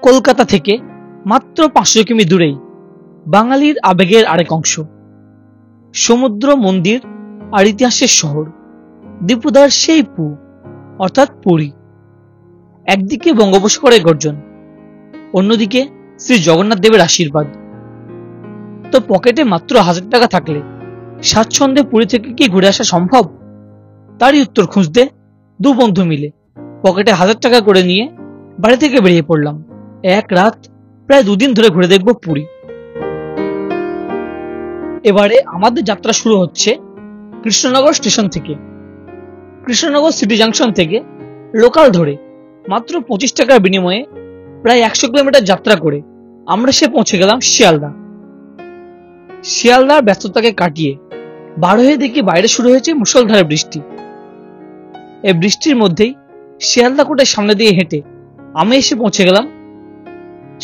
কলকাতা থেকে মাত্র 500 কিমি দূরেই বাঙালির আবেগের আরেক অংশ, সমুদ্র, মন্দির আর ইতিহাসের শহর দীপুদার সেই পু অর্থাৎ পুরী। একদিকে বঙ্গোপসাগরের গর্জন, অন্যদিকে শ্রী জগন্নাথ দেবের আশীর্বাদ। তো পকেটে মাত্র 1000 টাকা থাকলে স্বাচ্ছন্দ্যে পুরী থেকে কি ঘুরে আসা সম্ভব? তারই উত্তর খুঁজতে দু বন্ধু মিলে পকেটে 1000 টাকা করে নিয়ে বাড়ি থেকে বেরিয়ে পড়লাম। এক রাত প্রায় 2 দিন ধরে ঘুরে দেখব পুরী। এবারে আমাদের যাত্রা শুরু হচ্ছে কৃষ্ণনগর স্টেশন থেকে। কৃষ্ণনগর সিটি জাংশন থেকে লোকাল ধরে মাত্র 25 টাকার বিনিময়ে প্রায় 100 কিলোমিটার যাত্রা করে আমরা পৌঁছে গেলাম শিয়ালদা। শিয়ালদার ব্যস্ততাকে কাটিয়ে বার হয়ে দেখি বাইরে শুরু হয়েছে মুষলধারে বৃষ্টি। এই বৃষ্টির মধ্যেই শিয়ালদা কোটের সামনে দিয়ে হেঁটে আমি এসে পৌঁছে গেলাম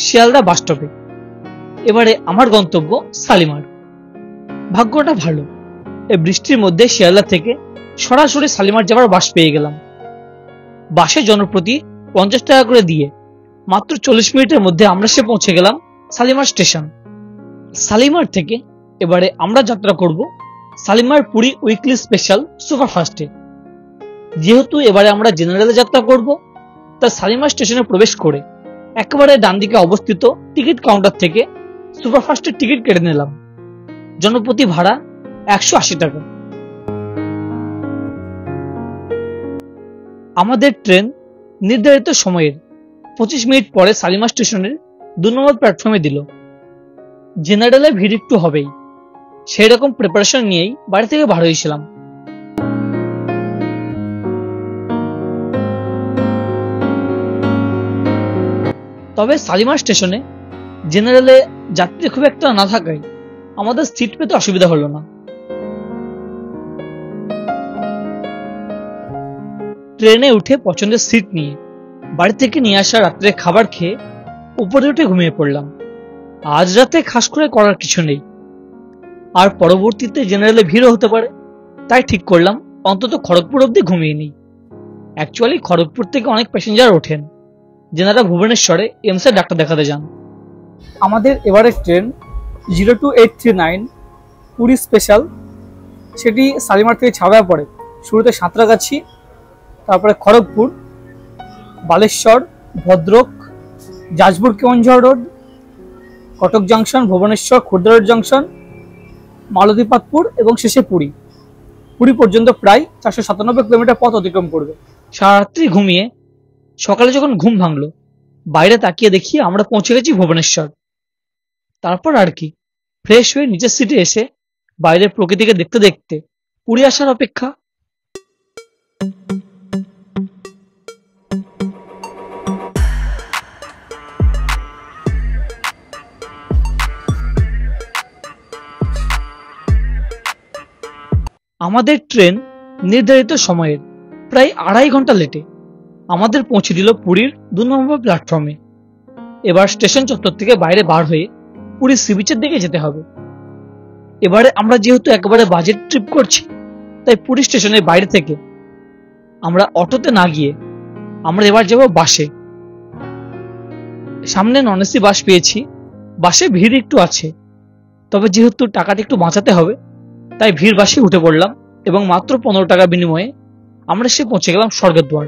শিয়ালদা বাস স্টপে। এবারে আমার গন্তব্য শালিমার। ভাগ্যটা ভালো, এই বৃষ্টির মধ্যে শিয়ালদা থেকে সরাসরি শালিমার যাওয়ার বাস পেয়ে গেলাম। বাসে জনপ্রতি 50 টাকা করে দিয়ে মাত্র 40 মিনিটের মধ্যে আমরা পৌঁছে গেলাম শালিমার স্টেশন। শালিমার থেকে এবারে আমরা যাত্রা করব শালিমার পুরী উইকলি স্পেশাল সুপারফাস্টে। যেহেতু এবারে আমরা জেনারেলে যাত্রা করব, তাই শালিমার স্টেশনে প্রবেশ করে একেবারে ডান দিকে অবস্থিত টিকিট কাউন্টার থেকে সুপারফাস্টের টিকিট কেটে নিলাম। জনপ্রতি ভাড়া 180 টাকা। আমাদের ট্রেন নির্ধারিত সময়ের 25 মিনিট পরে শালিমার স্টেশনের 2 নম্বর প্ল্যাটফর্মে দিল। জেনারেলে ভিড় একটু হবেই, সেই রকম প্রিপারেশন নিয়েই বাড়ি থেকে বার হয়েছিলাম। তবে শালিমার স্টেশনে জেনারেলে যাত্রী খুব একটা না থাকায় আমাদের সিট পেতে অসুবিধা হলো না। ট্রেনে উঠে পছন্দের সিট নিয়ে বাড়ি থেকে নিয়ে আসা রাত্রে খাবার খেয়ে উপরে উঠে ঘুমিয়ে পড়লাম। আজ রাতে খাস করে করার কিছু নেই, আর পরবর্তীতে জেনারেলে ভিড়ও হতে পারে, তাই ঠিক করলাম অন্তত খড়গপুর অব্দি ঘুমিয়ে নিই। অ্যাকচুয়ালি খড়গপুর থেকে অনেক প্যাসেঞ্জার ওঠেন যেনারা ভুবনেশ্বরে এমসে ডাক্তার দেখাতে যান। আমাদের এবারের ট্রেন 02839 পুরী স্পেশাল, সেটি শালিমার থেকে ছাড়ার পরে শুরুতে সাঁতরাগাছি, তারপরে Kharagpur, Baleshwar, Bhadrak, Jajpur Keonjhar road, Cuttack junction, Bhubaneswar, Khurda road junction, Malatipatpur এবং শেষে পুরী। পুরী পর্যন্ত প্রায় 497 কিলোমিটার পথ অতিক্রম করবে। সারারাত্রি ঘুমিয়ে সকালে যখন ঘুম ভাঙলো, বাইরে তাকিয়ে দেখি আমরা পৌঁছে গেছি ভুবনেশ্বর। তারপর আর কি, ফ্রেশ হয়ে নিচের সিটে এসে বাইরের প্রকৃতিকে দেখতে দেখতে পুরী আসার অপেক্ষা। আমাদের ট্রেন নির্ধারিত সময়ের প্রায় 2.5 ঘন্টা লেটে আমাদের পৌঁছে দিল পুরীর 2 নম্বর প্ল্যাটফর্মে। এবার স্টেশন চত্বর থেকে বাইরে বার হয়ে পুরী সি বিচের দিকে যেতে হবে। এবারে আমরা যেহেতু একেবারে বাজেট ট্রিপ করছি, তাই পুরী স্টেশনের বাইরে থেকে আমরা অটোতে না গিয়ে আমরা এবার যাব বাসে। সামনে নন এসি বাস পেয়েছি, বাসে ভিড় একটু আছে, তবে যেহেতু টাকাটা একটু বাঁচাতে হবে তাই ভিড় বাসে উঠে পড়লাম এবং মাত্র 15 টাকা বিনিময়ে আমরা পৌঁছে গেলাম স্বর্গদ্বার।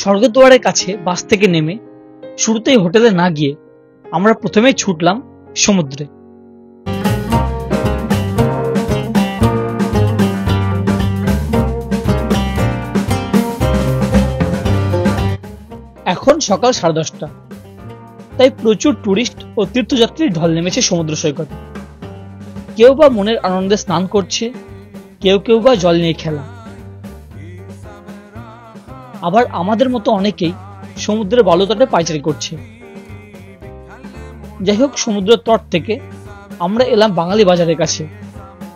স্বর্গদ্বারের কাছে বাস থেকে নেমে শুরুতেই হোটেলে না গিয়ে আমরা প্রথমেই ছুটলাম সমুদ্রে। এখন সকাল 10:30, তাই প্রচুর টুরিস্ট ও তীর্থযাত্রীর ঢল নেমেছে সমুদ্র সৈকতে। কেউ বা মনের আনন্দে স্নান করছে, কেউ কেউ বা জল নিয়ে খেলা। আবার আমাদের মতো অনেকেই সমুদ্রের বালুতটে পায়চারি করছে। যাই হোক, সমুদ্রের তট থেকে আমরা এলাম বাঙালি বাজারের কাছে।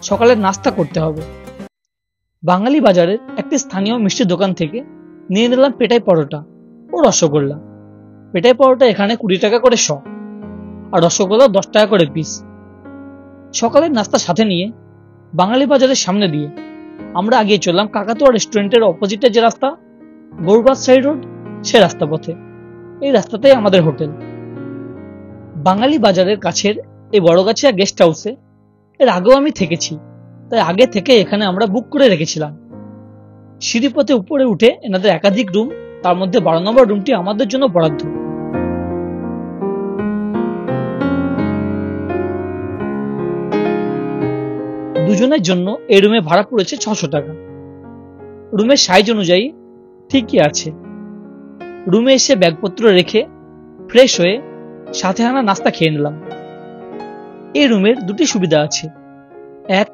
সকালের নাস্তা করতে হবে। বাঙালি বাজারের একটি স্থানীয় মিষ্টির দোকান থেকে নিয়ে নিলাম পেটাই পরোটা ও রসগোল্লা। পেটাই পরোটা এখানে 20 টাকা করে শ, আর রসগোল্লা 10 টাকা করে পিস। সকালের নাস্তা সাথে নিয়ে বাঙালি বাজারের সামনে দিয়ে আমরা আগিয়ে চললাম কাকাতুয়া রেস্টুরেন্টের অপোজিটে যে রাস্তা, গৌরবাদ সাইড রোড, সে রাস্তা পথে। এই রাস্তাতেই আমাদের হোটেল। বাঙালি বাজারের কাছের এই বড়গাছিয়া গেস্ট হাউসে এর আগেও আমি থেকেছি, তাই আগে থেকে এখানে আমরা বুক করে রেখেছিলাম। সিঁড়িপথে উপরে উঠে এনাদের একাধিক রুম, তার মধ্যে 12 নম্বর রুমটি আমাদের জন্য বরাদ্দ। দুজনের জন্য এই রুমে ভাড়া পড়েছে 600 টাকা। রুমের সাইজ অনুযায়ী ঠিকই আছে। রুমে এসে ব্যাগপত্র রেখে ফ্রেশ হয়ে সাথে আনা নাস্তা খেয়ে নিলাম। এই রুমের দুটি সুবিধা আছে। এক,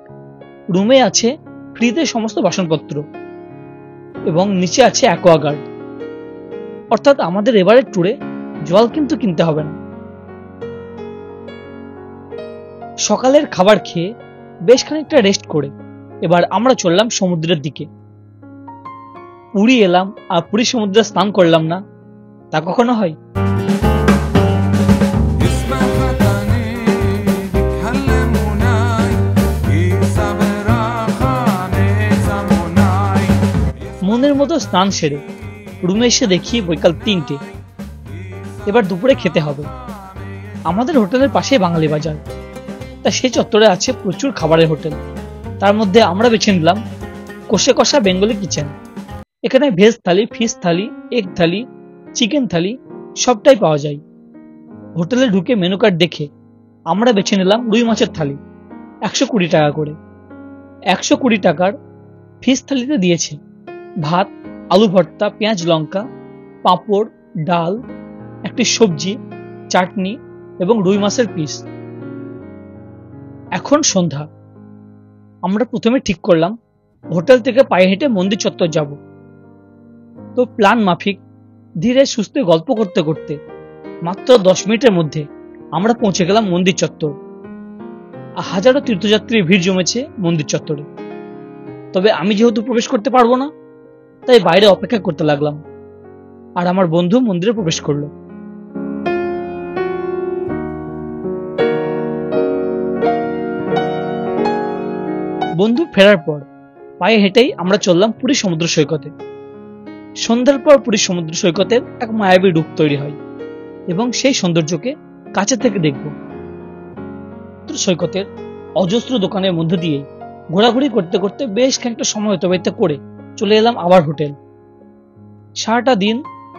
রুমে আছে ফ্রিতে সমস্ত বাসনপত্র এবং নিচে আছে অ্যাকোয়াগার্ড, অর্থাৎ আমাদের এবারের ট্যুরে জল কিন্তু কিনতে হবে না। সকালের খাবার খেয়ে বেশ খানিকটা রেস্ট করে এবার আমরা চললাম সমুদ্রের দিকে। পুরী এলাম আর পুরী সমুদ্রে স্নান করলাম না, তা কখনো হয়? মনের মতো স্নান সেরে রুমে এসে দেখি বৈকাল 3টে। এবার দুপুরে খেতে হবে। আমাদের হোটেলের পাশে বাঙালি বাজার, তা সে চত্বরে আছে প্রচুর খাবারের হোটেল। তার মধ্যে আমরা বেছে নিলাম কষে কষা বেঙ্গলি কিচেন। এখানে ভেজ থালি, ফিশ থালি, এগ থালি, চিকেন থালি সবটাই পাওয়া যায়। হোটেলে ঢুকে মেনু কার্ড দেখে আমরা বেছে নিলাম রুই মাছের থালি, 120 টাকা করে। 120 টাকার ফিশ থালিতে দিয়েছে ভাত, আলু ভর্তা, পেঁয়াজ লঙ্কা, পাঁপড়, ডাল, একটি সবজি, চাটনি এবং রুই মাছের পিস। এখন সন্ধ্যা। আমরা প্রথমে ঠিক করলাম হোটেল থেকে পায়ে হেঁটে মন্দির চত্বর যাব। তো প্ল্যান মাফিক ধীরে সুস্থে গল্প করতে করতে মাত্র 10 মিনিটের মধ্যে আমরা পৌঁছে গেলাম মন্দির চত্বর। হাজারো তীর্থযাত্রীর ভিড় জমেছে মন্দির চত্বরে। তবে আমি যেহেতু প্রবেশ করতে পারবো না, তাই বাইরে অপেক্ষা করতে লাগলাম। আর আমার বন্ধু মন্দিরে প্রবেশ করলো। বন্ধু ফেরার পর পায়ে হেঁটেই আমরা চললাম পুরী সমুদ্র সৈকতে। সন্ধ্যার পর পুরী সমুদ্র সৈকতের এক মায়াবী রূপ তৈরি হয় এবং সেই সৌন্দর্যকে কাছে থেকে দেখব। সৈকতের অজস্র দোকানের মধ্য দিয়ে ঘোরাঘুরি করতে করতে বেশ খানিকটা সময় অতিবাহিত করে চলে এলাম আবার হোটেল। সারাটা দিন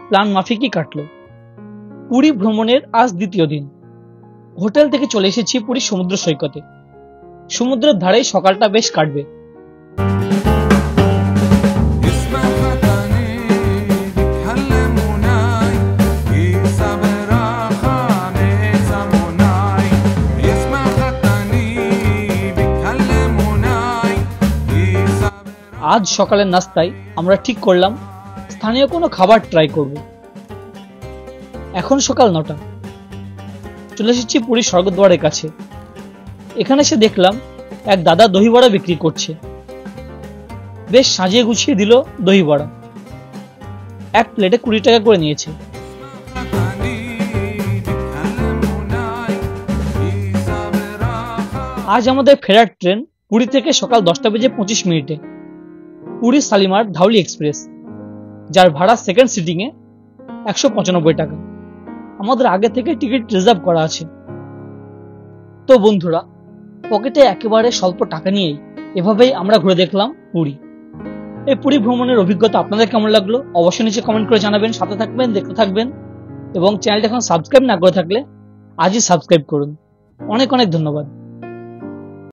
প্ল্যান মাফিকই কাটলো। পুরী ভ্রমণের আজ দ্বিতীয় দিন। হোটেল থেকে চলে এসেছি পুরী সমুদ্র সৈকতে। সমুদ্রের ধারেই সকালটা বেশ কাটবে। আজ সকালের নাস্তায় আমরা ঠিক করলাম স্থানীয় কোনো খাবার ট্রাই করব। এখন সকাল 9টা। চলে এসেছি পুরী স্বর্গদ্বারের কাছে। এখানে এসে দেখলাম এক দাদা দহি বড়া বিক্রি করছে। বেশ সাজিয়ে গুছিয়ে দিল দহি বড়া। এক প্লেটে 20 টাকা করে নিয়েছে। আজ আমাদের ফেরার ট্রেন পুরী থেকে সকাল 10:25 পুরী শালিমার ধাউলি এক্সপ্রেস, যার ভাড়া সেকেন্ড সিটিং এ 195 টাকা। আমাদের আগে থেকে টিকিট রিজার্ভ করা আছে। তো বন্ধুরা, পকেটে একেবারে স্বল্প টাকা নিয়েই এভাবেই আমরা ঘুরে দেখলাম পুরী। এই পুরী ভ্রমণের অভিজ্ঞতা আপনাদের কেমন লাগলো অবশ্যই নিচে কমেন্ট করে জানাবেন। সাথে থাকবেন, দেখতে থাকবেন এবং চ্যানেলটা এখন সাবস্ক্রাইব না করে থাকলে আজই সাবস্ক্রাইব করুন। অনেক অনেক ধন্যবাদ।